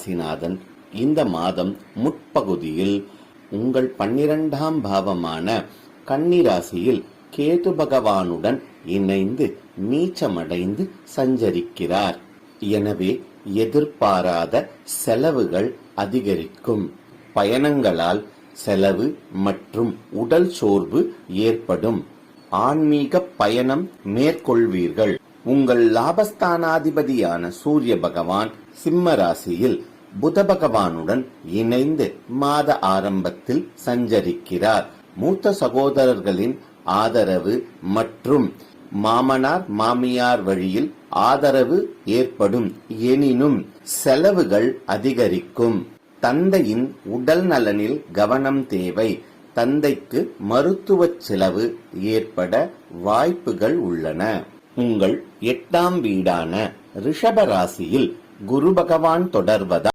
ராசிநாதன் இந்த மாதம் முற்பகுதியில் உங்கள் 12ஆம் பாவமான கன்னி ராசியில் கேது பகவானுடன் இணைந்து நீச்சமடைந்து சஞ்சரிக்கிறார். எனவே எதிர்பாராத செலவுகள் அதிகரிக்கும். பயணங்களால் செலவு மற்றும் உடல் சோர்வு ஏற்படும். ஆன்மீக பயணம் மேற்கொள்வீர்கள். உங்கள் லாபஸ்தானாதிபதியான சூரிய பகவான் சிம்ம ராசியில் புத பகவானுடன் இணைந்து மாத ஆரம்பத்தில் சஞ்சரிக்கிறார். மூத்த சகோதரர்களின் ஆதரவு மற்றும் மாமனார் மாமியார் வழியில் ஆதரவு ஏற்படும். எனினும் செலவுகள் அதிகரிக்கும். தந்தையின் உடல் நலனில் கவனம் தேவை. தந்தைக்கு மருத்துவ செலவு ஏற்பட வாய்ப்புகள் உள்ளன. உங்கள் 8ஆம் வீடான ரிஷப ராசியில் குரு பகவான் தொடர்வதால்